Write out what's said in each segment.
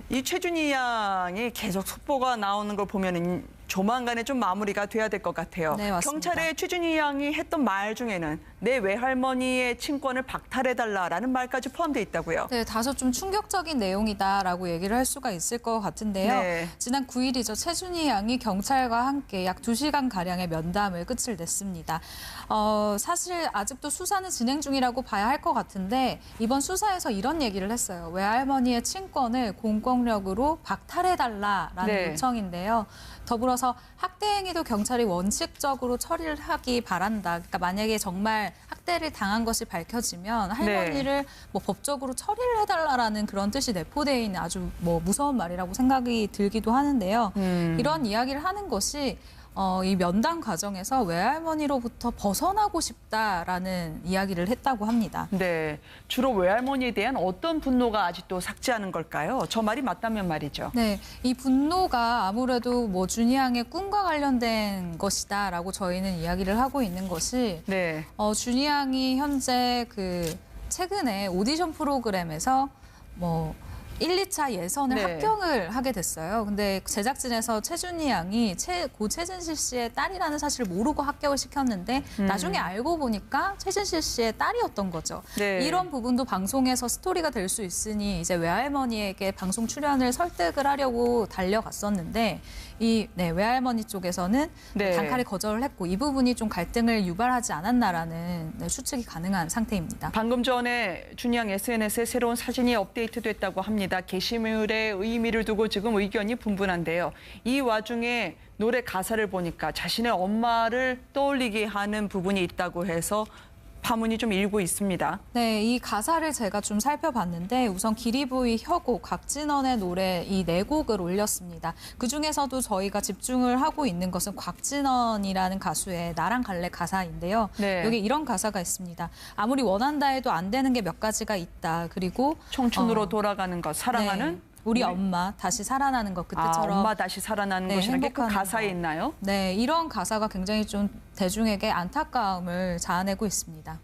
이 최준희 양이 계속 속보가 나오는 걸 보면은 조만간에 좀 마무리가 돼야 될 것 같아요. 네, 맞습니다. 경찰의 최준희 양이 했던 말 중에는 내 외할머니의 친권을 박탈해달라라는 말까지 포함되어 있다고요. 네, 다소 좀 충격적인 내용이다라고 얘기를 할 수가 있을 것 같은데요. 네. 지난 9일이죠. 최준희 양이 경찰과 함께 약 2시간가량의 면담을 끝을 냈습니다. 사실 아직도 수사는 진행 중이라고 봐야 할 것 같은데 이번 수사에서 이런 얘기를 했어요. 외할머니의 친권을 공권력으로 박탈해달라라는 네. 요청인데요. 더불어서 학대 행위도 경찰이 원칙적으로 처리를 하기 바란다. 그러니까 만약에 정말 학대를 당한 것이 밝혀지면 할머니를 뭐 법적으로 처리를 해달라라는 그런 뜻이 내포되어 있는 아주 뭐 무서운 말이라고 생각이 들기도 하는데요. 이런 이야기를 하는 것이 이 면담 과정에서 외할머니로부터 벗어나고 싶다라는 이야기를 했다고 합니다. 네, 주로 외할머니에 대한 어떤 분노가 아직도 삭지 않은 걸까요? 저 말이 맞다면 말이죠. 네, 이 분노가 아무래도 뭐 준희 양의 꿈과 관련된 것이다라고 저희는 이야기를 하고 있는 것이 네, 준희 양이 현재 그 최근에 오디션 프로그램에서 뭐 1, 2차 예선을 네. 합격을 하게 됐어요. 근데 제작진에서 최준희 양이 고 최진실 씨의 딸이라는 사실을 모르고 합격을 시켰는데 나중에 알고 보니까 최진실 씨의 딸이었던 거죠. 네. 이런 부분도 방송에서 스토리가 될 수 있으니 이제 외할머니에게 방송 출연을 설득을 하려고 달려갔었는데 외할머니 쪽에서는 네. 단칼에 거절을 했고 이 부분이 좀 갈등을 유발하지 않았나라는 추측이 가능한 상태입니다. 방금 전에 준희 양 SNS에 새로운 사진이 업데이트됐다고 합니다. 게시물의 의미를 두고 지금 의견이 분분한데요. 이 와중에 노래 가사를 보니까 자신의 엄마를 떠올리게 하는 부분이 있다고 해서 파문이 좀 일고 있습니다. 네, 이 가사를 제가 좀 살펴봤는데 우선 기리보이, 혁오, 곽진원의 노래 이 네 곡을 올렸습니다. 그중에서도 저희가 집중을 하고 있는 것은 곽진원이라는 가수의 나랑 갈래 가사인데요. 네. 여기 이런 가사가 있습니다. 아무리 원한다 해도 안 되는 게 몇 가지가 있다. 그리고 청춘으로 돌아가는 것, 사랑하는 네, 우리 엄마 다시 살아나는 것 그때처럼 엄마 다시 살아나는 것이라는 게 그 행복한 가사에 거. 있나요? 네, 이런 가사가 굉장히 좀 대중에게 안타까움을 자아내고 있습니다.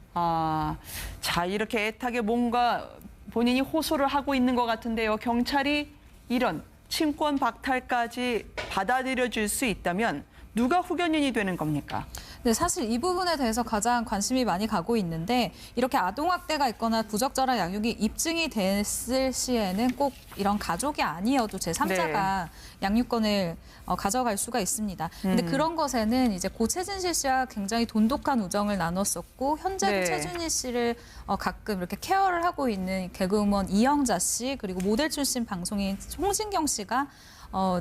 자, 이렇게 애타게 뭔가 본인이 호소를 하고 있는 것 같은데요. 경찰이 이런 친권 박탈까지 받아들여줄 수 있다면 누가 후견인이 되는 겁니까? 네, 사실 이 부분에 대해서 가장 관심이 많이 가고 있는데 이렇게 아동학대가 있거나 부적절한 양육이 입증이 됐을 시에는 꼭 이런 가족이 아니어도 제3자가 양육권을 가져갈 수가 있습니다. 근데 그런 것에는 이제 고 최진실 씨와 굉장히 돈독한 우정을 나눴었고 현재도 네. 최준희 씨를 가끔 이렇게 케어를 하고 있는 개그우먼 이영자 씨 그리고 모델 출신 방송인 홍진경 씨가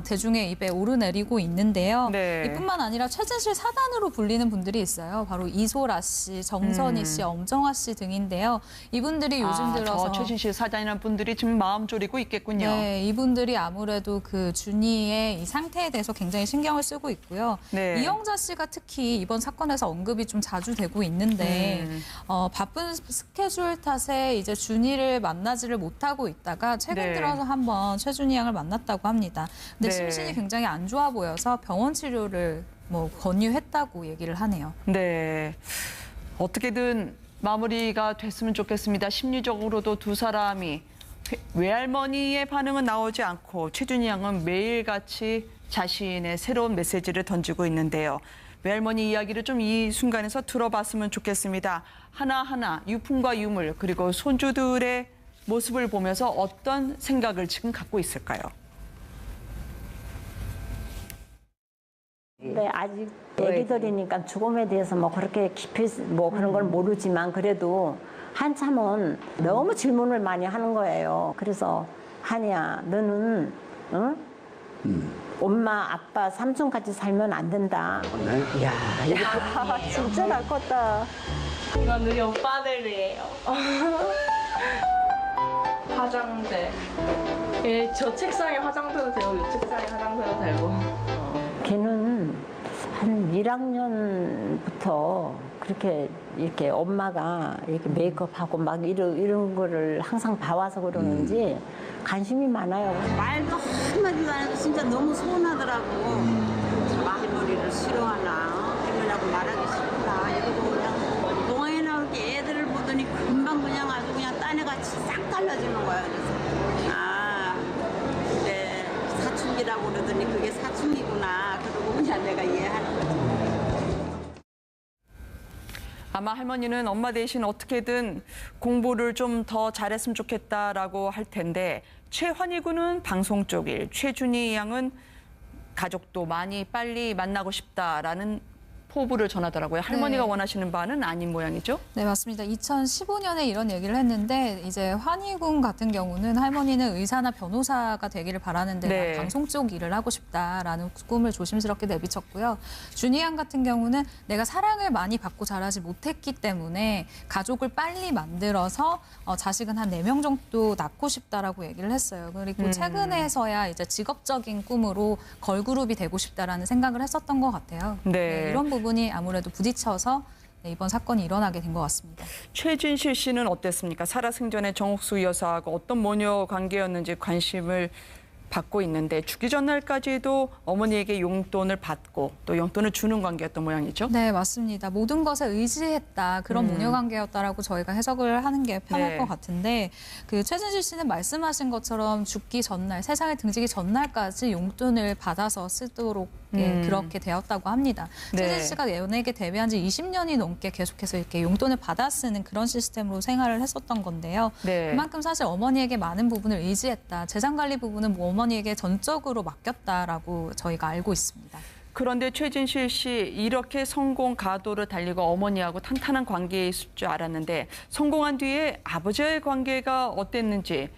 대중의 입에 오르내리고 있는데요. 네. 이뿐만 아니라 최진실 사단으로 불리는 분들이 있어요. 바로 이소라 씨, 정선희 씨, 엄정화 씨 등인데요. 이분들이 요즘 들어서 최진실 사장이라는 분들이 지금 마음 졸이고 있겠군요. 네, 이분들이 아무래도 그 준희의 이 상태에 대해서 굉장히 신경을 쓰고 있고요. 네. 이영자 씨가 특히 이번 사건에서 언급이 좀 자주 되고 있는데 바쁜 스케줄 탓에 이제 준희를 만나지를 못하고 있다가 최근 네. 들어서 한번 최준희 양을 만났다고 합니다. 근데 네. 심신이 굉장히 안 좋아 보여서 병원 치료를 뭐 권유했다고 얘기를 하네요. 네. 어떻게든 마무리가 됐으면 좋겠습니다. 심리적으로도 두 사람이 외할머니의 반응은 나오지 않고 최준희 양은 매일같이 자신의 새로운 메시지를 던지고 있는데요. 외할머니 이야기를 좀 이 순간에서 들어봤으면 좋겠습니다. 하나하나 유품과 유물 그리고 손주들의 모습을 보면서 어떤 생각을 지금 갖고 있을까요? 네, 아직 애기들이니까 죽음에 대해서 뭐 그렇게 깊이 뭐 그런 걸 모르지만 그래도 한참은 너무 질문을 많이 하는 거예요. 그래서 한이야, 너는 응? 엄마, 아빠, 삼촌 같이 살면 안 된다. 네? 야, 진짜 날 컸다. 이건 우리 오빠들이에요. 화장대. 예, 저 책상에 화장대도 되고 이 책상에 화장대도 되고. 걔는 한 1학년부터 그렇게 이렇게 엄마가 이렇게 메이크업하고 막 이런 거를 항상 봐와서 그러는지 관심이 많아요. 말도 한마디도 안 해도 진짜 너무 서운하더라고. 할머니를 싫어하나 할머니하고 말하기 싫다 이러고 그냥 동화에 나올 게 애들을 보더니 금방 그냥 아주 그냥 딴애같이 싹 달라지는 거야. 그래서 할머니라고 그러더니 그게 사춘기구나. 그러고 그냥 내가 이해하는 거지. 아마 할머니는 엄마 대신 어떻게든 공부를 좀 더 잘했으면 좋겠다라고 할 텐데 최환희 군은 방송 쪽 일, 최준희 양은 가족도 많이 빨리 만나고 싶다라는 포부를 전하더라고요. 할머니가 네. 원하시는 바는 아닌 모양이죠? 네, 맞습니다. 2015년에 이런 얘기를 했는데 이제 환희군 같은 경우는 할머니는 의사나 변호사가 되기를 바라는데 네. 난 방송 쪽 일을 하고 싶다라는 꿈을 조심스럽게 내비쳤고요. 준희 양 같은 경우는 내가 사랑을 많이 받고 자라지 못했기 때문에 가족을 빨리 만들어서 자식은 한 4명 정도 낳고 싶다라고 얘기를 했어요. 그리고 최근에서야 이제 직업적인 꿈으로 걸그룹이 되고 싶다라는 생각을 했었던 것 같아요. 네. 이런 부분이 아무래도 부딪혀서 이번 사건이 일어나게 된 것 같습니다. 최진실 씨는 어땠습니까? 살아생전에 정옥수 여사하고 어떤 모녀 관계였는지 관심을 받고 있는데 죽기 전날까지도 어머니에게 용돈을 받고 또 용돈을 주는 관계였던 모양이죠? 네, 맞습니다. 모든 것에 의지했다. 그런 모녀 관계였다라고 저희가 해석을 하는 게 편할 네. 것 같은데 그 최진실 씨는 말씀하신 것처럼 죽기 전날, 세상에 등지기 전날까지 용돈을 받아서 쓰도록 그렇게 되었다고 합니다. 네. 최진실 씨가 연예계 데뷔한 지 20년이 넘게 계속해서 이렇게 용돈을 받아 쓰는 그런 시스템으로 생활을 했었던 건데요. 네. 그만큼 사실 어머니에게 많은 부분을 의지했다. 재산 관리 부분은 뭐 어머니에게 전적으로 맡겼다라고 저희가 알고 있습니다. 그런데 최진실 씨 이렇게 성공 가도를 달리고 어머니하고 탄탄한 관계에 있을 줄 알았는데 성공한 뒤에 아버지와의 관계가 어땠는지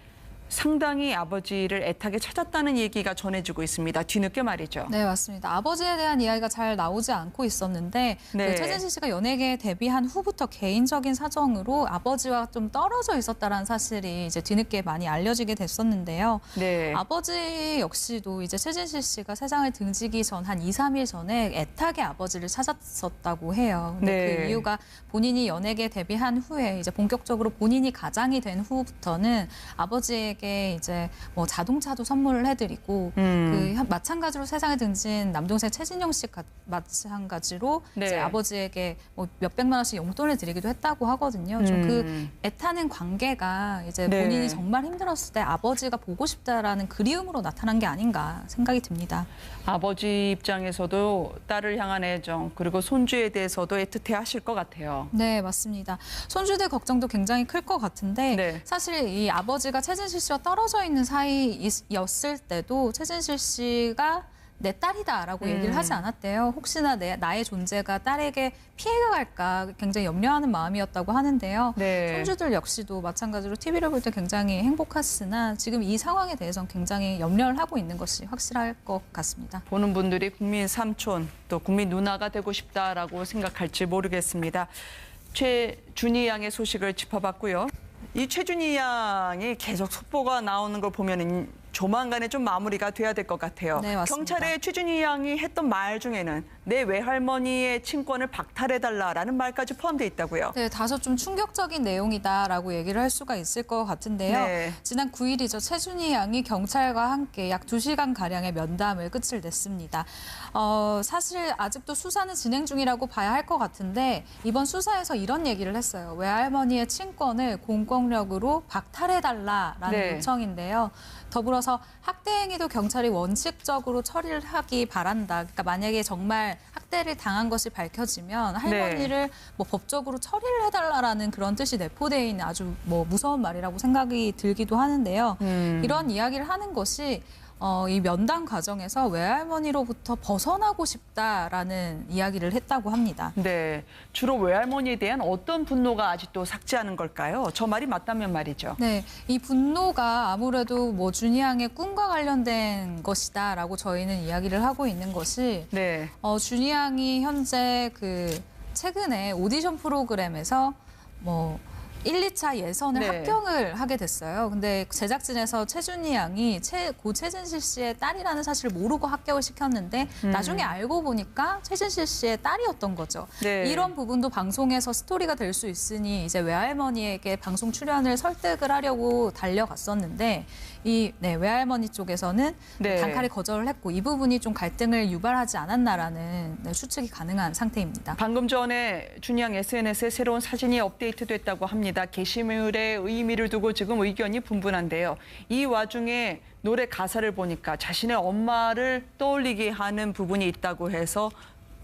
상당히 아버지를 애타게 찾았다는 얘기가 전해지고 있습니다. 뒤늦게 말이죠. 네, 맞습니다. 아버지에 대한 이야기가 잘 나오지 않고 있었는데 네. 그 최진실 씨가 연예계에 데뷔한 후부터 개인적인 사정으로 아버지와 좀 떨어져 있었다라는 사실이 이제 뒤늦게 많이 알려지게 됐었는데요. 네. 아버지 역시도 이제 최진실 씨가 세상을 등지기 전 한 2, 3일 전에 애타게 아버지를 찾았었다고 해요. 근데 네. 그 이유가 본인이 연예계에 데뷔한 후에 이제 본격적으로 본인이 가장이 된 후부터는 아버지에게 이제 뭐 자동차도 선물을 해드리고 그 마찬가지로 세상에 등진 남동생 최진영 씨 마찬가지로 네. 이제 아버지에게 뭐 몇백만 원씩 용돈을 드리기도 했다고 하거든요. 좀 그 애타는 관계가 이제 네. 본인이 정말 힘들었을 때 아버지가 보고 싶다라는 그리움으로 나타난 게 아닌가 생각이 듭니다. 아버지 입장에서도 딸을 향한 애정 그리고 손주에 대해서도 애틋해 하실 것 같아요. 네, 맞습니다. 손주들 걱정도 굉장히 클 것 같은데 네. 사실 이 아버지가 최진실 씨와 떨어져 있는 사이였을 때도 최진실 씨가 내 딸이다라고 얘기를 하지 않았대요. 혹시나 나의 존재가 딸에게 피해가 갈까 굉장히 염려하는 마음이었다고 하는데요. 네. 손주들 역시도 마찬가지로 TV를 볼 때 굉장히 행복했으나 지금 이 상황에 대해서는 굉장히 염려를 하고 있는 것이 확실할 것 같습니다. 보는 분들이 국민 삼촌 또 국민 누나가 되고 싶다라고 생각할지 모르겠습니다. 최준희 양의 소식을 짚어봤고요. 이 최준희 양이 계속 속보가 나오는 걸 보면 조만간에 좀 마무리가 돼야 될 것 같아요. 네, 맞습니다. 경찰에 최준희 양이 했던 말 중에는 내 외할머니의 친권을 박탈해달라라는 말까지 포함되어 있다고요. 네, 다소 좀 충격적인 내용이다라고 얘기를 할 수가 있을 것 같은데요. 네. 지난 9일이죠. 최준희 양이 경찰과 함께 약 2시간가량의 면담을 끝을 냈습니다. 사실 아직도 수사는 진행 중이라고 봐야 할 것 같은데 이번 수사에서 이런 얘기를 했어요. 외할머니의 친권을 공권력으로 박탈해달라라는 네. 요청인데요. 더불어서 학대 행위도 경찰이 원칙적으로 처리를 하기 바란다. 그러니까 만약에 정말 학대를 당한 것이 밝혀지면 할머니를 뭐 법적으로 처리를 해달라라는 그런 뜻이 내포되어 있는 아주 뭐 무서운 말이라고 생각이 들기도 하는데요. 이런 이야기를 하는 것이 이 면담 과정에서 외할머니로부터 벗어나고 싶다라는 이야기를 했다고 합니다. 네, 주로 외할머니에 대한 어떤 분노가 아직도 삭지 않은 걸까요? 저 말이 맞다면 말이죠. 네, 이 분노가 아무래도 뭐 준희 양의 꿈과 관련된 것이다라고 저희는 이야기를 하고 있는 것이 네, 준희 양이 현재 그 최근에 오디션 프로그램에서 뭐 1, 2차 예선을 네. 합격을 하게 됐어요. 근데 제작진에서 최준희 양이 고 최진실 씨의 딸이라는 사실을 모르고 합격을 시켰는데 나중에 알고 보니까 최진실 씨의 딸이었던 거죠. 네. 이런 부분도 방송에서 스토리가 될 수 있으니 이제 외할머니에게 방송 출연을 설득을 하려고 달려갔었는데 외할머니 쪽에서는 네. 단칼에 거절을 했고 이 부분이 좀 갈등을 유발하지 않았나라는 추측이 가능한 상태입니다. 방금 전에 준양 SNS에 새로운 사진이 업데이트됐다고 합니다. 게시물의 의미를 두고 지금 의견이 분분한데요. 이 와중에 노래 가사를 보니까 자신의 엄마를 떠올리게 하는 부분이 있다고 해서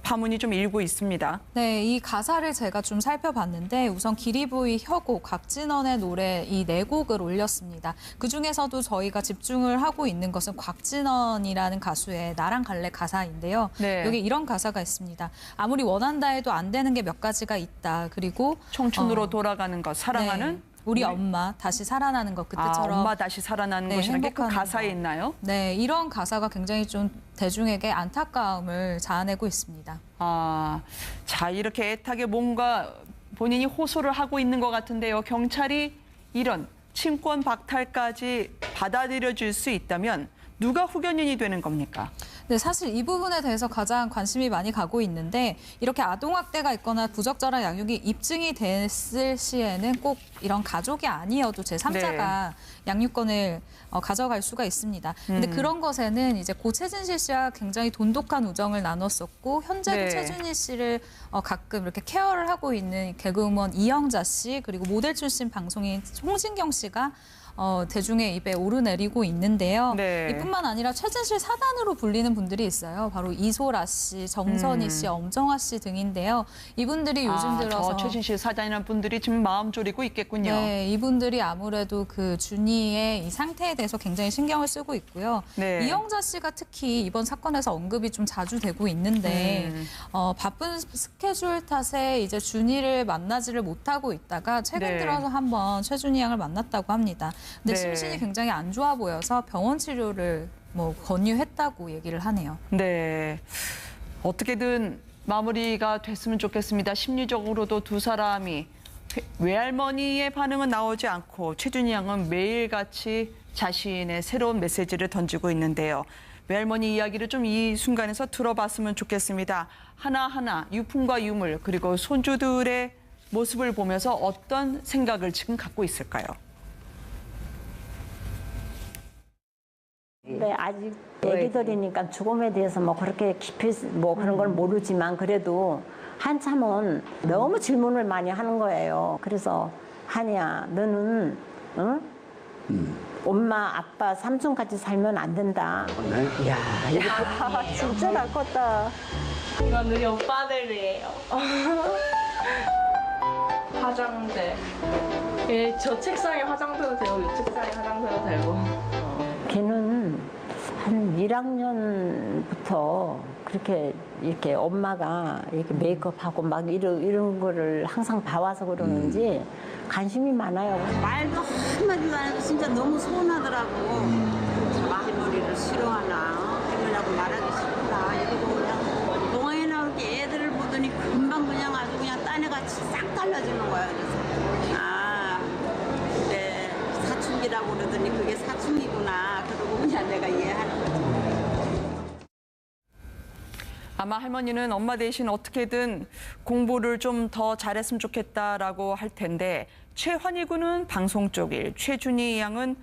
파문이 좀 일고 있습니다. 네, 이 가사를 제가 좀 살펴봤는데 우선 기리부의 혁오, 곽진원의 노래 이 네 곡을 올렸습니다. 그중에서도 저희가 집중을 하고 있는 것은 곽진원이라는 가수의 나랑 갈래 가사인데요. 네. 여기 이런 가사가 있습니다. 아무리 원한다 해도 안 되는 게 몇 가지가 있다. 그리고 청춘으로 돌아가는 것, 사랑하는 네, 우리 엄마 다시 살아나는 것 그때처럼 엄마 다시 살아나는 네, 것이라는 게 그 행복한 가사에 것. 있나요? 네, 이런 가사가 굉장히 좀 대중에게 안타까움을 자아내고 있습니다. 자, 이렇게 애타게 뭔가 본인이 호소를 하고 있는 것 같은데요. 경찰이 이런 친권 박탈까지 받아들여줄 수 있다면 누가 후견인이 되는 겁니까? 네, 사실 이 부분에 대해서 가장 관심이 많이 가고 있는데 이렇게 아동학대가 있거나 부적절한 양육이 입증이 됐을 시에는 꼭 이런 가족이 아니어도 제3자가 양육권을 가져갈 수가 있습니다. 근데 그런 것에는 이제 고 최진실 씨와 굉장히 돈독한 우정을 나눴었고 현재도 네. 최준희 씨를 가끔 이렇게 케어를 하고 있는 개그우먼 이영자 씨 그리고 모델 출신 방송인 홍진경 씨가 대중의 입에 오르내리고 있는데요. 네. 이뿐만 아니라 최진실 사단으로 불리는 분들이 있어요. 바로 이소라 씨, 정선희 씨, 엄정화 씨 등인데요. 이분들이 요즘 들어서 저 최진실 사장이라는 분들이 지금 마음 졸이고 있겠군요. 네, 이분들이 아무래도 그 준이의 이 상태에 대해서 굉장히 신경을 쓰고 있고요. 네. 이영자 씨가 특히 이번 사건에서 언급이 좀 자주 되고 있는데 바쁜 스케줄 탓에 이제 준이를 만나지를 못하고 있다가 최근 네. 들어서 한번 최준희 양을 만났다고 합니다. 근데 네. 심신이 굉장히 안 좋아 보여서 병원 치료를 권유했다고 얘기를 하네요. 네. 어떻게든 마무리가 됐으면 좋겠습니다. 심리적으로도 두 사람이 외할머니의 반응은 나오지 않고 최준희 양은 매일같이 자신의 새로운 메시지를 던지고 있는데요. 외할머니 이야기를 좀 이 순간에서 들어봤으면 좋겠습니다. 하나하나 유품과 유물 그리고 손주들의 모습을 보면서 어떤 생각을 지금 갖고 있을까요? 네, 아직 애기들이니까 죽음에 대해서 뭐 그렇게 깊이 뭐 그런 걸 모르지만 그래도 한참은 너무 질문을 많이 하는 거예요. 그래서 한이야, 너는 응? 엄마, 아빠, 삼촌까지 살면 안 된다. 야, 진짜 나 컸다. 이건 우리 오빠들이에요. 화장대. 저 책상에 화장대도 되고 이 책상에 화장대도 되고. 걔는 한 1학년부터 그렇게 이렇게 엄마가 이렇게 메이크업하고 막 이런 거를 항상 봐와서 그러는지 관심이 많아요. 말도 한마디도 안 해도 진짜 너무 서운하더라고. 말머리를 싫어하나 그러려고 말하기 싫다. 이러고 그냥 동화에 나올 게 애들을 보더니 금방 그냥 아주 그냥 딴애같이 싹 달라지는 거야. 그래서 그래 사춘기라고 그러더니 그게 사춘기구나. 그러고 그냥 내가 이해하는 거지. 아마 할머니는 엄마 대신 어떻게든 공부를 좀 더 잘했으면 좋겠다라고 할 텐데 최환희 군은 방송 쪽 일, 최준희 양은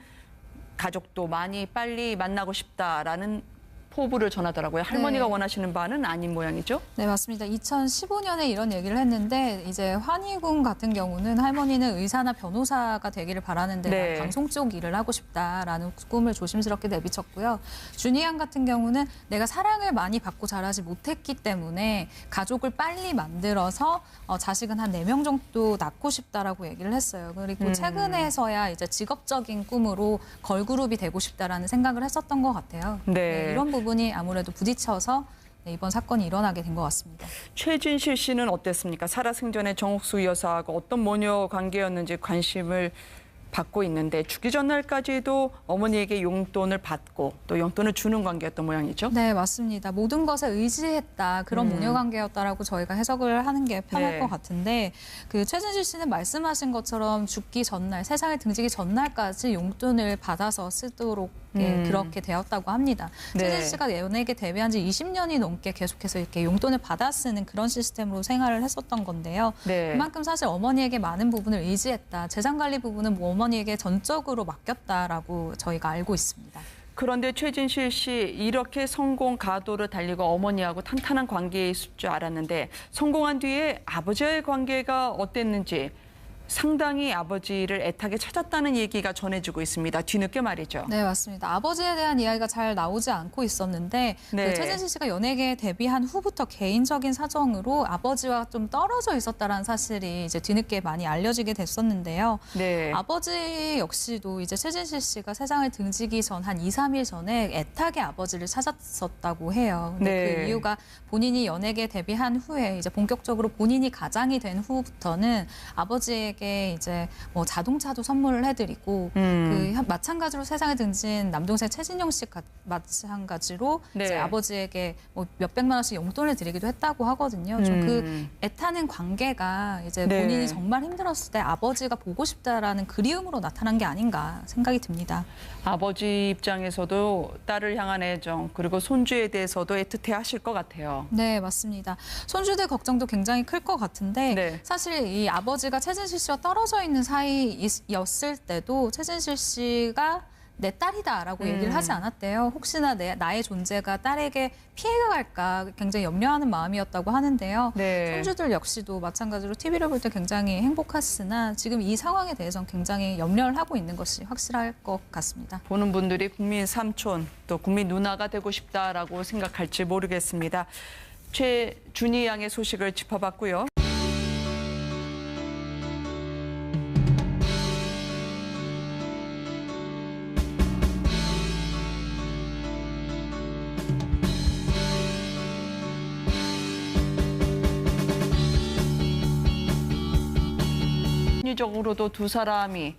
가족도 많이 빨리 만나고 싶다라는 포부를 전하더라고요. 할머니가 네. 원하시는 바는 아닌 모양이죠? 네, 맞습니다. 2015년에 이런 얘기를 했는데 이제 환희군 같은 경우는 할머니는 의사나 변호사가 되기를 바라는데 네. 난 방송 쪽 일을 하고 싶다라는 꿈을 조심스럽게 내비쳤고요. 준희 양 같은 경우는 내가 사랑을 많이 받고 자라지 못했기 때문에 가족을 빨리 만들어서 자식은 한 4명 정도 낳고 싶다라고 얘기를 했어요. 그리고 최근에서야 이제 직업적인 꿈으로 걸그룹이 되고 싶다라는 생각을 했었던 것 같아요. 네. 이런 부분이 아무래도 부딪혀서 이번 사건이 일어나게 된 것 같습니다. 최진실 씨는 어땠습니까? 살아생전에 정옥수 여사하고 어떤 모녀 관계였는지 관심을 받고 있는데 죽기 전날까지도 어머니에게 용돈을 받고 또 용돈을 주는 관계였던 모양이죠? 네, 맞습니다. 모든 것에 의지했다. 그런 모녀 관계였다라고 저희가 해석을 하는 게 편할 네. 것 같은데 그 최진실 씨는 말씀하신 것처럼 죽기 전날, 세상에 등지기 전날까지 용돈을 받아서 쓰도록 그렇게 되었다고 합니다. 네. 최진 씨가 연예계 데뷔한 지 20년이 넘게 계속해서 이렇게 용돈을 받아 쓰는 그런 시스템으로 생활을 했었던 건데요. 네. 그만큼 사실 어머니에게 많은 부분을 의지했다. 재산 관리 부분은 뭐 어머니에게 전적으로 맡겼다라고 저희가 알고 있습니다. 그런데 최진실 씨 이렇게 성공 가도를 달리고 어머니하고 탄탄한 관계에 있을 줄 알았는데 성공한 뒤에 아버지와의 관계가 어땠는지 상당히 아버지를 애타게 찾았다는 얘기가 전해지고 있습니다. 뒤늦게 말이죠. 네, 맞습니다. 아버지에 대한 이야기가 잘 나오지 않고 있었는데 네. 그 최진실 씨가 연예계에 데뷔한 후부터 개인적인 사정으로 아버지와 좀 떨어져 있었다라는 사실이 이제 뒤늦게 많이 알려지게 됐었는데요. 네. 아버지 역시도 이제 최진실 씨가 세상을 등지기 전 한 2, 3일 전에 애타게 아버지를 찾았었다고 해요. 근데 네. 그 이유가 본인이 연예계에 데뷔한 후에 이제 본격적으로 본인이 가장이 된 후부터는 아버지에게 이제 뭐 자동차도 선물을 해드리고 그 마찬가지로 세상에 등진 남동생 최진영 씨 마찬가지로 네. 이제 아버지에게 뭐 몇백만 원씩 용돈을 드리기도 했다고 하거든요. 좀 그 애타는 관계가 이제 네. 본인이 정말 힘들었을 때 아버지가 보고 싶다라는 그리움으로 나타난 게 아닌가 생각이 듭니다. 아버지 입장에서도 딸을 향한 애정 그리고 손주에 대해서도 애틋해 하실 것 같아요. 네, 맞습니다. 손주들 걱정도 굉장히 클 것 같은데 네. 사실 이 아버지가 최진실 씨와 떨어져 있는 사이였을 때도 최진실 씨가 내 딸이다라고 얘기를 하지 않았대요. 혹시나 나의 존재가 딸에게 피해가 갈까 굉장히 염려하는 마음이었다고 하는데요. 네. 손주들 역시도 마찬가지로 TV를 볼 때 굉장히 행복했으나 지금 이 상황에 대해서는 굉장히 염려를 하고 있는 것이 확실할 것 같습니다. 보는 분들이 국민 삼촌 또 국민 누나가 되고 싶다라고 생각할지 모르겠습니다. 최준희 양의 소식을 짚어봤고요. 심리적으로도 두 사람이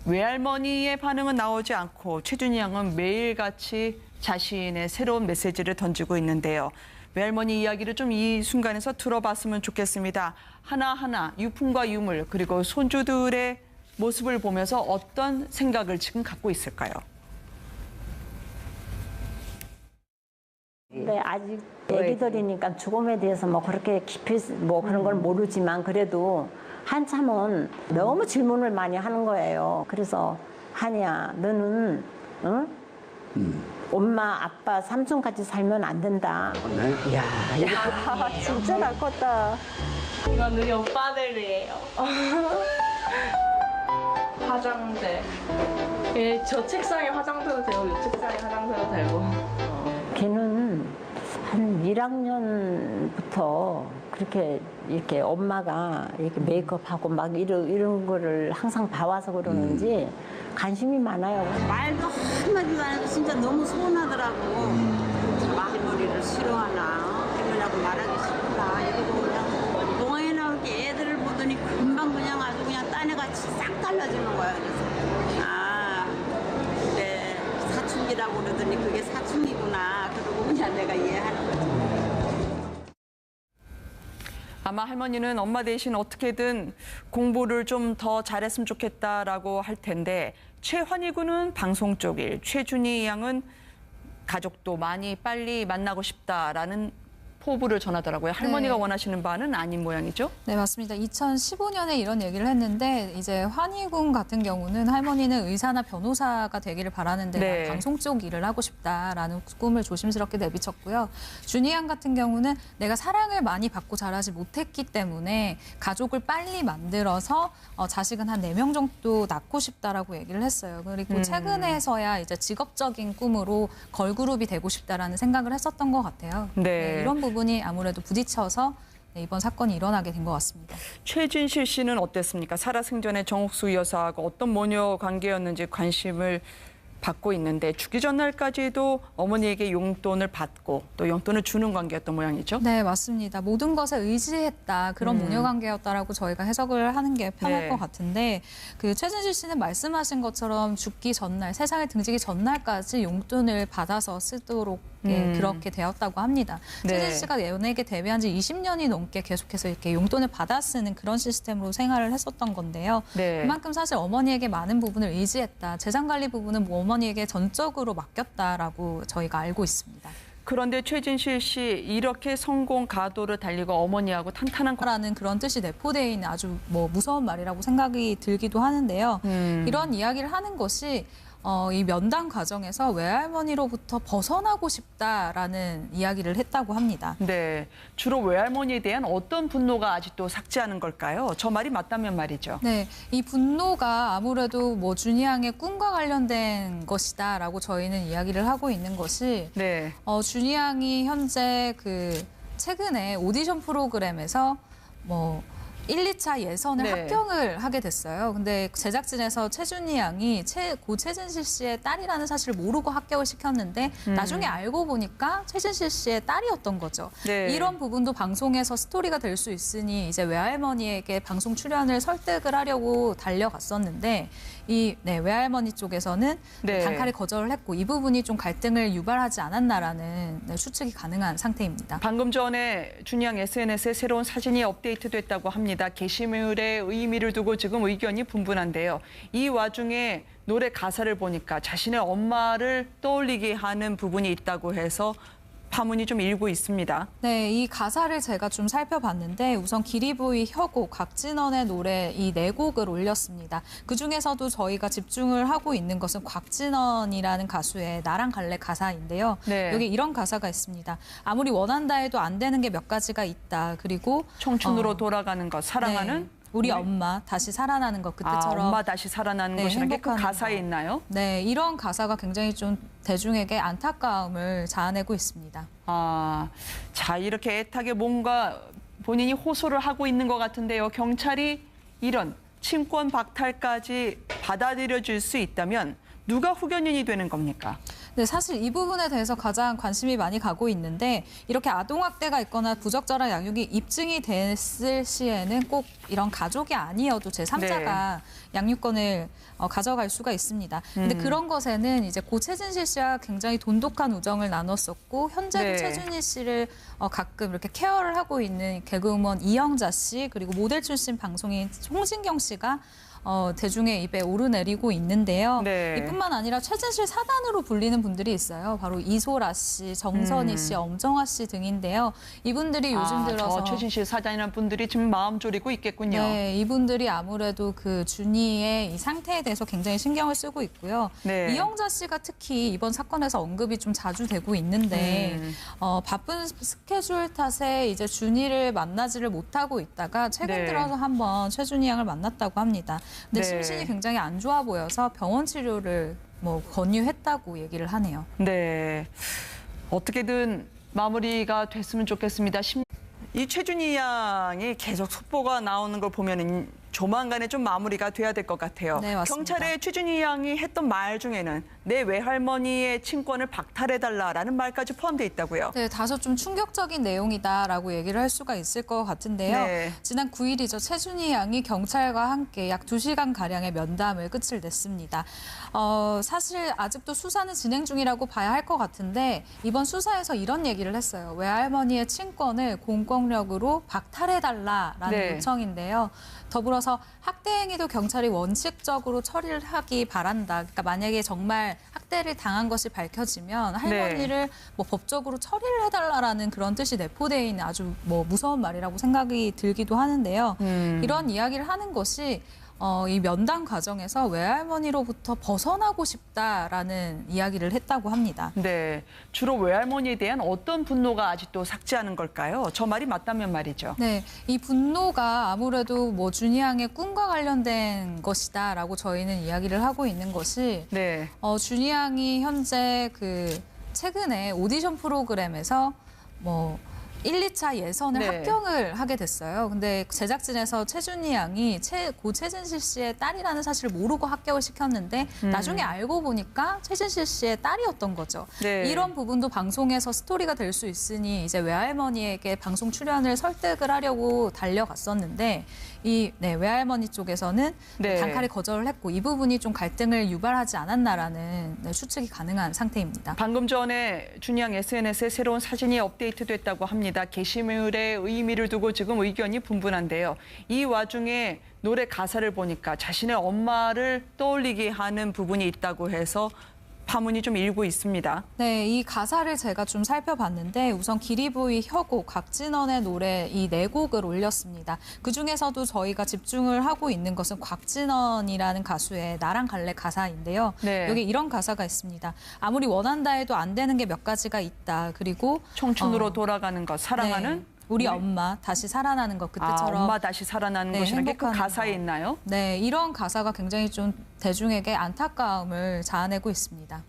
외할머니의 반응은 나오지 않고 최준희 양은 매일같이 자신의 새로운 메시지를 던지고 있는데요. 외할머니 이야기를 좀 이 순간에서 들어봤으면 좋겠습니다. 하나하나 유품과 유물 그리고 손주들의 모습을 보면서 어떤 생각을 지금 갖고 있을까요? 근데 아직 애기들이니까 죽음에 대해서 뭐 그렇게 깊이 뭐 그런 걸 모르지만 그래도 한참은 너무 질문을 많이 하는 거예요. 그래서 한이야, 너는 응? 엄마, 아빠, 삼촌같이 살면 안 된다. 네? 야, 진짜 날 컸다. 이건 우리 오빠들이에요. 화장대. 예, 저 책상에 화장대도 되고 이 책상에 화장대도 되고. 걔는 한 1학년부터 그렇게 이렇게 엄마가 이렇게 메이크업하고 막 이런 거를 항상 봐와서 그러는지 관심이 많아요. 말도 한마디도 안 해도 진짜 너무 서운하더라고. 마지머리를 싫어하나 이러냐고 말하기 싫구나 이러고 그냥 동화에 나올 게 애들을 보더니 금방 그냥 아주 그냥 딴애같이 싹 달라지는 거야. 그래서 아 그래 사춘기라고 그러더니 그게 사춘기구나 그러고 그냥 내가 이해하는 거지. 아마 할머니는 엄마 대신 어떻게든 공부를 좀 더 잘했으면 좋겠다라고 할 텐데 최환희 군은 방송 쪽 일, 최준희 양은 가족도 많이 빨리 만나고 싶다라는 포부를 전하더라고요. 할머니가 네. 원하시는 바는 아닌 모양이죠? 네, 맞습니다. 2015년에 이런 얘기를 했는데 이제 환희군 같은 경우는 할머니는 의사나 변호사가 되기를 바라는데 네. 난 방송 쪽 일을 하고 싶다라는 꿈을 조심스럽게 내비쳤고요. 준희 양 같은 경우는 내가 사랑을 많이 받고 자라지 못했기 때문에 가족을 빨리 만들어서 자식은 한 4명 정도 낳고 싶다라고 얘기를 했어요. 그리고 최근에서야 이제 직업적인 꿈으로 걸그룹이 되고 싶다라는 생각을 했었던 것 같아요. 네. 이런 부분이 아무래도 부딪혀서 이번 사건이 일어나게 된 것 같습니다. 최진실 씨는 어땠습니까? 살아생전에 정옥수 여사하고 어떤 모녀 관계였는지 관심을 받고 있는데 죽기 전날까지도 어머니에게 용돈을 받고 또 용돈을 주는 관계였던 모양이죠? 네, 맞습니다. 모든 것에 의지했다. 그런 모녀 관계였다라고 저희가 해석을 하는 게 편할 네. 것 같은데 그 최진실 씨는 말씀하신 것처럼 죽기 전날, 세상에 등지기 전날까지 용돈을 받아서 쓰도록 그렇게 되었다고 합니다. 네. 최진실 씨가 연예계 데뷔한 지 20년이 넘게 계속해서 이렇게 용돈을 받아 쓰는 그런 시스템으로 생활을 했었던 건데요. 네. 그만큼 사실 어머니에게 많은 부분을 의지했다. 재산 관리 부분은 뭐 어머니에게 전적으로 맡겼다라고 저희가 알고 있습니다. 그런데 최진실 씨 이렇게 성공 가도를 달리고 어머니하고 탄탄한 라는 그런 뜻이 내포되어 있는 아주 무서운 말이라고 생각이 들기도 하는데요. 이런 이야기를 하는 것이 이 면담 과정에서 외할머니로부터 벗어나고 싶다라는 이야기를 했다고 합니다. 네, 주로 외할머니에 대한 어떤 분노가 아직도 삭지 않은 걸까요? 저 말이 맞다면 말이죠. 네, 이 분노가 아무래도 준희 양의 꿈과 관련된 것이다라고 저희는 이야기를 하고 있는 것이 네, 준희 양이 현재 최근에 오디션 프로그램에서 1, 2차 예선을 네. 합격을 하게 됐어요. 근데 제작진에서 최준희 양이 고 최진실 씨의 딸이라는 사실을 모르고 합격을 시켰는데 나중에 알고 보니까 최진실 씨의 딸이었던 거죠. 네. 이런 부분도 방송에서 스토리가 될 수 있으니 이제 외할머니에게 방송 출연을 설득을 하려고 달려갔었는데 외할머니 쪽에서는 네. 단칼에 거절을 했고 이 부분이 좀 갈등을 유발하지 않았나라는 추측이 가능한 상태입니다. 방금 전에 준희 양 SNS에 새로운 사진이 업데이트됐다고 합니다. 게시물의 의미를 두고 지금 의견이 분분한데요. 이 와중에 노래 가사를 보니까 자신의 엄마를 떠올리게 하는 부분이 있다고 해서 파문이 좀 일고 있습니다. 네, 이 가사를 제가 좀 살펴봤는데 우선 기리보이, 혁오, 곽진원의 노래 이 네 곡을 올렸습니다. 그중에서도 저희가 집중을 하고 있는 것은 곽진원이라는 가수의 나랑 갈래 가사인데요. 네. 여기 이런 가사가 있습니다. 아무리 원한다 해도 안 되는 게 몇 가지가 있다. 그리고 청춘으로 돌아가는 것, 사랑하는 네, 우리 엄마 다시 살아나는 것 그때처럼 엄마 다시 살아나는 것이라는 게 그 행복한 가사에 거. 있나요? 네, 이런 가사가 굉장히 좀 대중에게 안타까움을 자아내고 있습니다. 자, 이렇게 애타게 뭔가 본인이 호소를 하고 있는 것 같은데요. 경찰이 이런 친권 박탈까지 받아들여줄 수 있다면 누가 후견인이 되는 겁니까? 네, 사실 이 부분에 대해서 가장 관심이 많이 가고 있는데 이렇게 아동학대가 있거나 부적절한 양육이 입증이 됐을 시에는 꼭 이런 가족이 아니어도 제3자가 양육권을 가져갈 수가 있습니다. 근데 그런 것에는 이제 고 최진실 씨와 굉장히 돈독한 우정을 나눴었고 현재도 네. 최준희 씨를 가끔 이렇게 케어를 하고 있는 개그우먼 이영자 씨 그리고 모델 출신 방송인 홍진경 씨가 대중의 입에 오르내리고 있는데요. 네. 이뿐만 아니라 최진실 사단으로 불리는 분들이 있어요. 바로 이소라 씨, 정선희 씨, 엄정화 씨 등인데요. 이분들이 요즘 들어서 최진실 사장이라는 분들이 지금 마음 졸이고 있겠군요. 네, 이분들이 아무래도 준희의 이 상태에 대해서 굉장히 신경을 쓰고 있고요. 네. 이영자 씨가 특히 이번 사건에서 언급이 좀 자주 되고 있는데 바쁜 스케줄 탓에 이제 준희를 만나지를 못하고 있다가 최근 네. 들어서 한번 최준희 양을 만났다고 합니다. 근데 네. 심신이 굉장히 안 좋아 보여서 병원 치료를 권유했다고 얘기를 하네요. 네, 어떻게든 마무리가 됐으면 좋겠습니다. 이 최준희 양이 계속 속보가 나오는 걸 보면은 조만간에 좀 마무리가 돼야 될 것 같아요. 네, 맞습니다. 경찰의 최준희 양이 했던 말 중에는 내 외할머니의 친권을 박탈해달라라는 말까지 포함되어 있다고요. 네, 다소 좀 충격적인 내용이다라고 얘기를 할 수가 있을 것 같은데요. 네. 지난 9일이죠. 최준희 양이 경찰과 함께 약 2시간가량의 면담을 끝을 냈습니다. 사실 아직도 수사는 진행 중이라고 봐야 할 것 같은데 이번 수사에서 이런 얘기를 했어요. 외할머니의 친권을 공권력으로 박탈해달라라는 네. 요청인데요. 더불어서 학대 행위도 경찰이 원칙적으로 처리를 하기 바란다. 그러니까 만약에 정말 학대를 당한 것이 밝혀지면 할머니를 법적으로 처리를 해달라라는 그런 뜻이 내포되어 있는 아주 무서운 말이라고 생각이 들기도 하는데요. 이런 이야기를 하는 것이 이 면담 과정에서 외할머니로부터 벗어나고 싶다라는 이야기를 했다고 합니다. 네, 주로 외할머니에 대한 어떤 분노가 아직도 삭지 않은 걸까요? 저 말이 맞다면 말이죠. 네, 이 분노가 아무래도 준희 양의 꿈과 관련된 것이다라고 저희는 이야기를 하고 있는 것이 네, 준희 양이 현재 최근에 오디션 프로그램에서 1, 2차 예선을 네. 합격을 하게 됐어요. 근데 제작진에서 최준희 양이 고 최진실 씨의 딸이라는 사실을 모르고 합격을 시켰는데 나중에 알고 보니까 최진실 씨의 딸이었던 거죠. 네. 이런 부분도 방송에서 스토리가 될 수 있으니 이제 외할머니에게 방송 출연을 설득을 하려고 달려갔었는데 외할머니 쪽에서는 네. 단칼에 거절을 했고 이 부분이 좀 갈등을 유발하지 않았나라는 추측이 가능한 상태입니다. 방금 전에 준희 양 SNS에 새로운 사진이 업데이트됐다고 합니다. 게시물의 의미를 두고 지금 의견이 분분한데요. 이 와중에 노래 가사를 보니까 자신의 엄마를 떠올리게 하는 부분이 있다고 해서 파문이 좀 일고 있습니다. 네, 이 가사를 제가 좀 살펴봤는데 우선 기리보이, 혁오, 곽진원의 노래 이 네 곡을 올렸습니다. 그중에서도 저희가 집중을 하고 있는 것은 곽진원이라는 가수의 나랑 갈래 가사인데요. 네. 여기 이런 가사가 있습니다. 아무리 원한다 해도 안 되는 게 몇 가지가 있다. 그리고 청춘으로 돌아가는 것, 사랑하는 네, 우리 엄마 다시 살아나는 것 그때처럼 엄마 다시 살아나는 네, 것이라는 게 그 행복한 가사에 거. 있나요? 네, 이런 가사가 굉장히 좀 대중에게 안타까움을 자아내고 있습니다.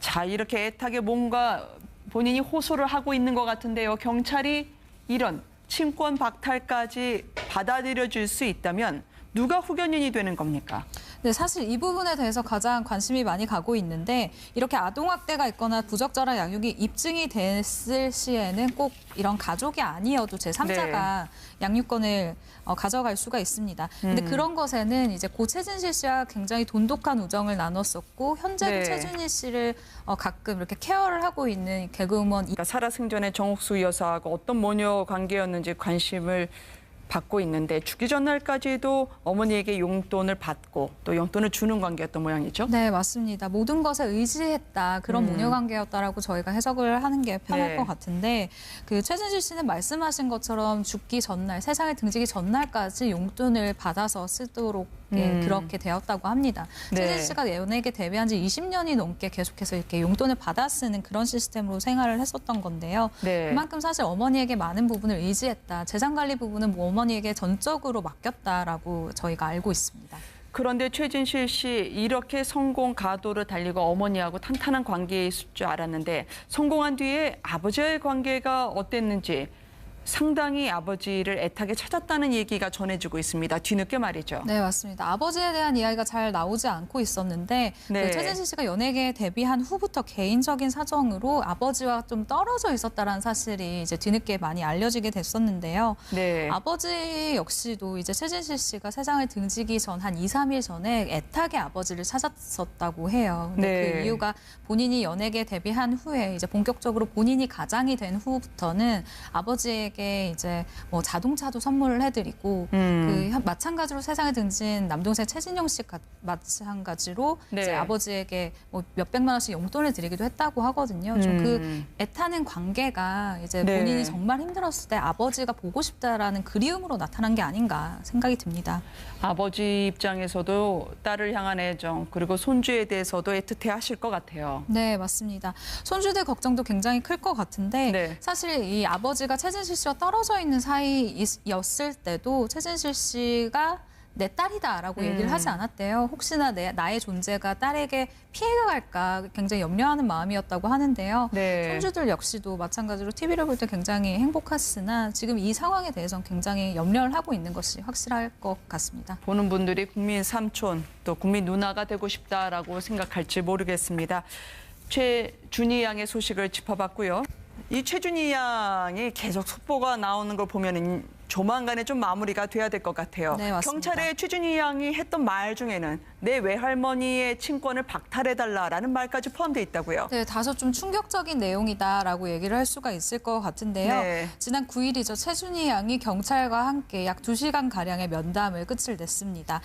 자, 이렇게 애타게 뭔가 본인이 호소를 하고 있는 것 같은데요. 경찰이 이런 친권 박탈까지 받아들여 줄 수 있다면 누가 후견인이 되는 겁니까? 네, 사실 이 부분에 대해서 가장 관심이 많이 가고 있는데 이렇게 아동학대가 있거나 부적절한 양육이 입증이 됐을 시에는 꼭 이런 가족이 아니어도 제3자가 양육권을 가져갈 수가 있습니다. 근데 그런 것에는 이제 고 최진실 씨와 굉장히 돈독한 우정을 나눴었고 현재도 네. 최준희 씨를 가끔 이렇게 케어를 하고 있는 개그우먼 그러니까 살아생전에 정옥수 여사하고 어떤 모녀 관계였는지 관심을 받고 있는데 죽기 전날까지도 어머니에게 용돈을 받고 또 용돈을 주는 관계였던 모양이죠. 네, 맞습니다. 모든 것에 의지했다. 그런 모녀 관계였다라고 저희가 해석을 하는 게 편할 네. 것 같은데 그 최진실 씨는 말씀하신 것처럼 죽기 전날, 세상에 등지기 전날까지 용돈을 받아서 쓰도록 그렇게 되었다고 합니다. 네. 최진실 씨가 연예계 데뷔한 지 20년이 넘게 계속해서 이렇게 용돈을 받아 쓰는 그런 시스템으로 생활을 했었던 건데요. 네. 그만큼 사실 어머니에게 많은 부분을 의지했다. 재산 관리 부분은 뭐 어머니에게 전적으로 맡겼다라고 저희가 알고 있습니다. 그런데 최진실 씨 이렇게 성공 가도를 달리고 어머니하고 탄탄한 관계에 있을 줄 알았는데 성공한 뒤에 아버지와의 관계가 어땠는지 상당히 아버지를 애타게 찾았다는 얘기가 전해지고 있습니다. 뒤늦게 말이죠. 네, 맞습니다. 아버지에 대한 이야기가 잘 나오지 않고 있었는데 네. 그 최진실 씨가 연예계에 데뷔한 후부터 개인적인 사정으로 아버지와 좀 떨어져 있었다는 사실이 이제 뒤늦게 많이 알려지게 됐었는데요. 네. 아버지 역시도 이제 최진실 씨가 세상을 등지기 전 한 2, 3일 전에 애타게 아버지를 찾았었다고 해요. 근데 네. 그 이유가 본인이 연예계에 데뷔한 후에 이제 본격적으로 본인이 가장이 된 후부터는 아버지에게 이제 뭐 자동차도 선물을 해드리고 그 마찬가지로 세상에 등진 남동생 최진용 씨 마찬가지로 네. 이제 아버지에게 뭐 몇백만 원씩 용돈을 드리기도 했다고 하거든요. 좀 그 애타는 관계가 이제 네. 본인이 정말 힘들었을 때 아버지가 보고 싶다라는 그리움으로 나타난 게 아닌가 생각이 듭니다. 아버지 입장에서도 딸을 향한 애정 그리고 손주에 대해서도 애틋해 하실 것 같아요. 네, 맞습니다. 손주들 걱정도 굉장히 클 것 같은데 네. 사실 이 아버지가 최진실 씨와 떨어져 있는 사이였을 때도 최진실 씨가 내 딸이다라고 얘기를 하지 않았대요. 혹시나 나의 존재가 딸에게 피해가 갈까 굉장히 염려하는 마음이었다고 하는데요. 네. 손주들 역시도 마찬가지로 TV를 볼 때 굉장히 행복했으나 지금 이 상황에 대해서는 굉장히 염려를 하고 있는 것이 확실할 것 같습니다. 보는 분들이 국민 삼촌 또 국민 누나가 되고 싶다라고 생각할지 모르겠습니다. 최준희 양의 소식을 짚어봤고요. 이 최준희 양이 계속 속보가 나오는 걸 보면은 조만간에 좀 마무리가 돼야 될 것 같아요. 네, 맞습니다. 경찰에 최준희 양이 했던 말 중에는 내 외할머니의 친권을 박탈해달라라는 말까지 포함되어 있다고요. 네, 다소 좀 충격적인 내용이다라고 얘기를 할 수가 있을 것 같은데요. 네. 지난 9일이죠. 최준희 양이 경찰과 함께 약 2시간가량의 면담을 끝을 냈습니다.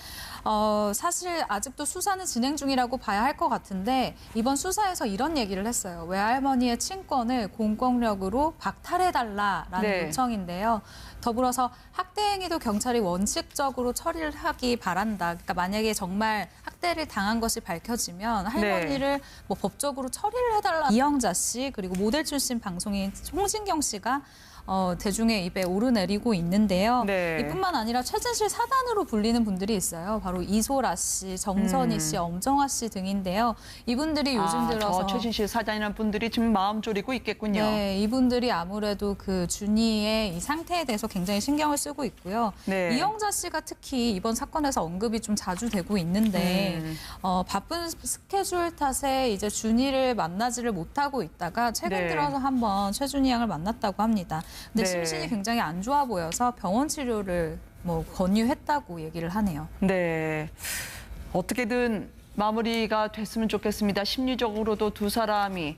사실 아직도 수사는 진행 중이라고 봐야 할 것 같은데 이번 수사에서 이런 얘기를 했어요. 외할머니의 친권을 공권력으로 박탈해달라라는 네. 요청인데요. 더불어서 학대 행위도 경찰이 원칙적으로 처리를 하기 바란다. 그러니까 만약에 정말 학대를 당한 것이 밝혀지면 할머니를 뭐 법적으로 처리를 해달라. 이영자 씨 그리고 모델 출신 방송인 홍진경 씨가 대중의 입에 오르내리고 있는데요. 네. 이뿐만 아니라 최진실 사단으로 불리는 분들이 있어요. 바로 이소라 씨, 정선희 씨, 엄정화 씨 등인데요. 이분들이 요즘 들어서 최진실 사장이라는 분들이 지금 마음 졸이고 있겠군요. 네, 이분들이 아무래도 그 준이의 이 상태에 대해서 굉장히 신경을 쓰고 있고요. 네. 이영자 씨가 특히 이번 사건에서 언급이 좀 자주 되고 있는데 바쁜 스케줄 탓에 이제 준이를 만나지를 못하고 있다가 최근 네. 들어서 한번 최준희 양을 만났다고 합니다. 근데 네. 심신이 굉장히 안 좋아 보여서 병원 치료를 뭐 권유했다고 얘기를 하네요. 네. 어떻게든 마무리가 됐으면 좋겠습니다. 심리적으로도 두 사람이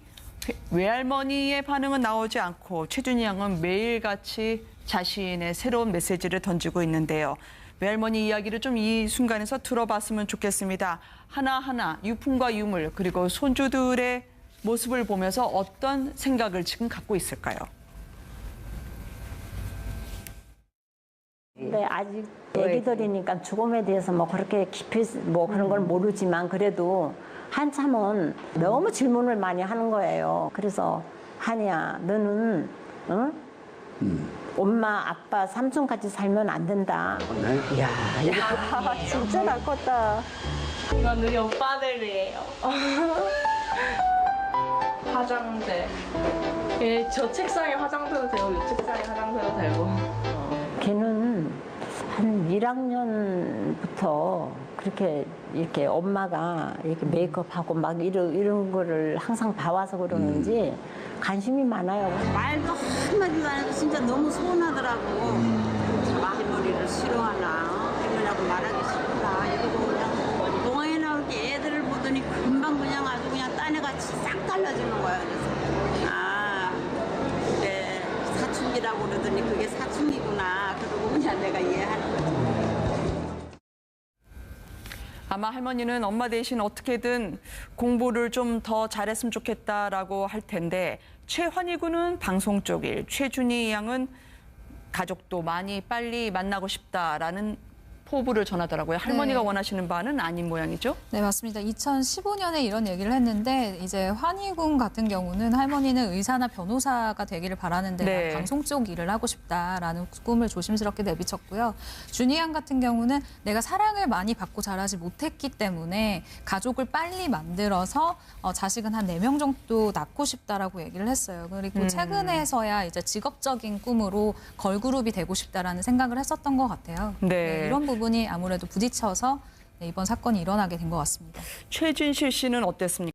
외할머니의 반응은 나오지 않고 최준희 양은 매일같이 자신의 새로운 메시지를 던지고 있는데요. 외할머니 이야기를 좀 이 순간에서 들어봤으면 좋겠습니다. 하나하나 유품과 유물 그리고 손주들의 모습을 보면서 어떤 생각을 지금 갖고 있을까요? 네, 아직 애기들이니까 죽음에 대해서 뭐 그렇게 깊이 뭐 그런 걸 모르지만 그래도 한참은 너무 질문을 많이 하는 거예요. 그래서 한이야, 너는 응? 엄마, 아빠, 삼촌 같이 살면 안 된다. 야, 진짜 나 컸다. 이건 우리 오빠들이에요. 화장대. 예, 저 책상에 화장대도 되고 이 책상에 화장대도 되고. 걔는 한 1학년부터 그렇게 이렇게 엄마가 이렇게 메이크업하고 막 이런 거를 항상 봐와서 그러는지 관심이 많아요. 말도 한마디도 안 해도 진짜 너무 서운하더라고. 말머리를 싫어하나 그러려고 말하기 싫구나. 이러고 그냥 동화에 나올 게 애들을 보더니 금방 그냥 아주 그냥 딴애같이 싹 달라지는 거야. 그래서 아 그래 사춘기라고 그러더니 그게 사춘기구나. 그러고 그냥 내가 이해하는 거지. 아마 할머니는 엄마 대신 어떻게든 공부를 좀 더 잘했으면 좋겠다라고 할 텐데 최환희 군은 방송 쪽 일, 최준희 양은 가족도 많이 빨리 만나고 싶다라는 포부를 전하더라고요. 할머니가 네. 원하시는 바는 아닌 모양이죠? 네, 맞습니다. 2015년에 이런 얘기를 했는데 이제 환희군 같은 경우는 할머니는 의사나 변호사가 되기를 바라는데 네. 난 방송 쪽 일을 하고 싶다라는 꿈을 조심스럽게 내비쳤고요. 준희 양 같은 경우는 내가 사랑을 많이 받고 자라지 못했기 때문에 가족을 빨리 만들어서 자식은 한 4명 정도 낳고 싶다라고 얘기를 했어요. 그리고 최근에서야 이제 직업적인 꿈으로 걸그룹이 되고 싶다라는 생각을 했었던 것 같아요. 네. 이런 부분이 아무래도 부딪혀서 이번 사건이 일어나게 된 것 같습니다. 최진실 씨는 어땠습니까?